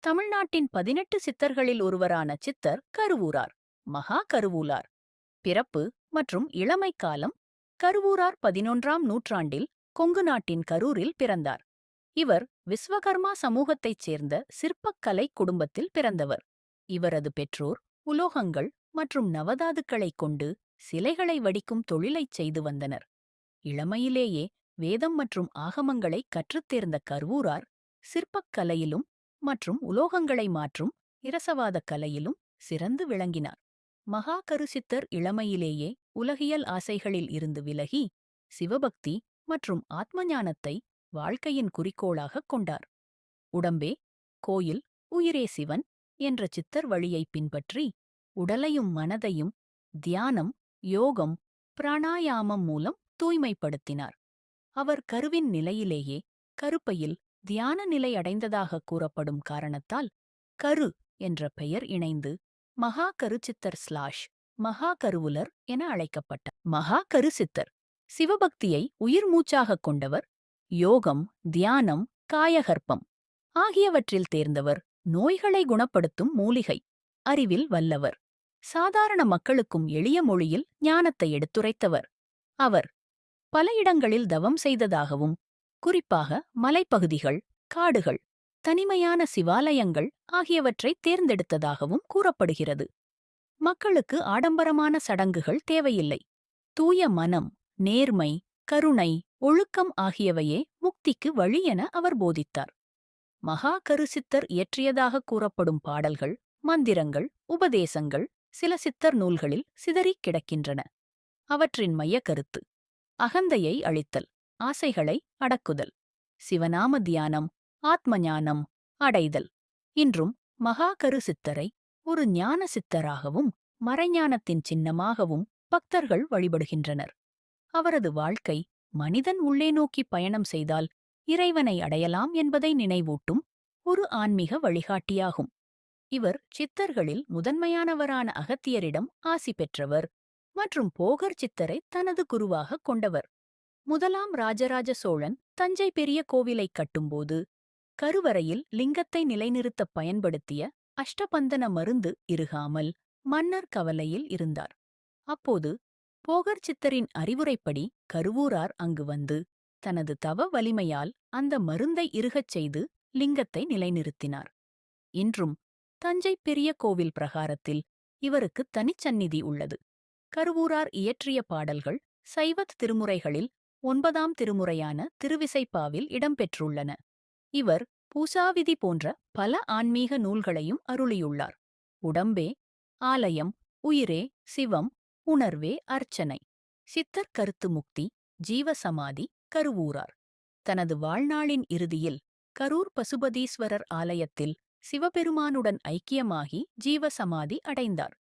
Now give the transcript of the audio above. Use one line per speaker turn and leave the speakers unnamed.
தமிழ்நாட்டின் 18 சித்தர்களில் ஒருவரான சித்தர் கருவூரார். மகா கருவூலார். பிறப்பு மற்றும் இளமை காலம். கருவூரார் 11ஆம் நூற்றாண்டில் கொங்கு நாட்டின் கரூரில் பிறந்தார். இவர் விஸ்வகர்மா சமூகத்தைச் சேர்ந்த சிற்பக்கலை குடும்பத்தில் பிறந்தவர். இவரது பெற்றோர் உலோகங்கள் மற்றும் நவதாதுக்களைக் கொண்டு சிலைகளை வடிக்கும் தொழிலைச் செய்து வந்தனர். இளமையிலேயே வேதம் மற்றும் ஆகமங்களை கற்றுத் தேர்ந்த கருவூரார் சிற்பக்கலையிலும் மற்றும் உலோகங்களை மாற்றும் இரசவாதக் கலையிலும் சிறந்து விளங்கினார். மகா கருசித்தர் இளமையிலேயே உலகியல் ஆசைகளில் இருந்து விலகி சிவபக்தி மற்றும் ஆத்மஞானத்தை வாழ்க்கையின் குறிக்கோளாகக் கொண்டார். உடம்பே கோயில், உயிரே சிவன் என்ற சித்தர் வழியைப் பின்பற்றி உடலையும் மனதையும் தியானம், யோகம், பிராணாயாமம் மூலம் தூய்மைப்படுத்தினார். அவர் கருவின் நிலையிலேயே கருப்பையில் தியான நிலை அடைந்ததாக கூறப்படும் காரணத்தால் கரு என்ற பெயர் இணைந்து மகா கருச்சித்தர் மகா கருவுலர் என அழைக்கப்பட்டார். மகா கருசித்தர் சிவபக்தியை உயிர் மூச்சாகக் கொண்டவர். யோகம், தியானம், காயகற்பம் ஆகியவற்றில் தேர்ந்தவர். நோய்களை குணப்படுத்தும் மூலிகை அறிவில் வல்லவர். சாதாரண மக்களுக்கும் எளிய மொழியில் ஞானத்தை எடுத்துரைத்தவர். அவர் பல இடங்களில் தவம் செய்ததாகவும், குறிப்பாக மலைப்பகுதிகள், காடுகள், தனிமையான சிவாலயங்கள் ஆகியவற்றைத் தேர்ந்தெடுத்ததாகவும் கூறப்படுகிறது. மக்களுக்கு ஆடம்பரமான சடங்குகள் தேவையில்லை. தூய மனம், நேர்மை, கருணை, ஒழுக்கம் ஆகியவையே முக்திக்கு வழி என அவர் போதித்தார். மகா கருசித்தர் இயற்றியதாகக் கூறப்படும் பாடல்கள், மந்திரங்கள், உபதேசங்கள் சில சித்தர் நூல்களில் சிதறிக் கிடக்கின்றன. அவற்றின் மையக் கருத்து அகந்தையை அழித்தல், ஆசைகளை அடக்குதல், சிவநாம தியானம், ஆத்மஞானம் அடைதல். இன்றும் மகா கருசித்தரை ஒரு ஞான சித்தராகவும் மறைஞானத்தின் சின்னமாகவும் பக்தர்கள் வழிபடுகின்றனர். அவரது வாழ்க்கை மனிதன் உள்ளே நோக்கி பயணம் செய்தால் இறைவனை அடையலாம் என்பதை நினைவூட்டும் ஒரு ஆன்மீக வழிகாட்டியாகும். இவர் சித்தர்களில் முதன்மையானவரான அகத்தியரிடம் ஆசி பெற்றவர் மற்றும் போகர் சித்தரை தனது குருவாகக் கொண்டவர். முதலாம் ராஜராஜ சோழன் தஞ்சை பெரிய கோவிலைக் கட்டும்போது கருவறையில் லிங்கத்தை நிலைநிறுத்தப் பயன்படுத்திய அஷ்டபந்தன மருந்து இறுகாமல் மன்னர் கவலையில் இருந்தார். அப்போது போகர் சித்தரின் அறிவுரைப்படி கருவூரார் அங்கு வந்து தனது தவ வலிமையால் அந்த மருந்தை இறுகச் செய்து லிங்கத்தை நிலைநிறுத்தினார். இன்றும் தஞ்சை பெரிய கோவில் பிரகாரத்தில் இவருக்கு தனிச்சந்நிதி உள்ளது. கருவூரார் இயற்றிய பாடல்கள் சைவத் திருமுறைகளில் 9ஆம் திருமுறையான திருவிசைப்பாவில் இடம்பெற்றுள்ளன. இவர் பூசாவிதி போன்ற பல ஆன்மீக நூல்களையும் அருளியுள்ளார். உடம்பே ஆலயம், உயிரே சிவம், உணர்வே அர்ச்சனை. சித்தர் கருத்து முக்தி, ஜீவசமாதி கருவூரார். தனது வாழ்நாளின் இறுதியில் கரூர் பசுபதீஸ்வரர் ஆலயத்தில் சிவபெருமானுடன் ஐக்கியமாகி ஜீவசமாதி அடைந்தார்.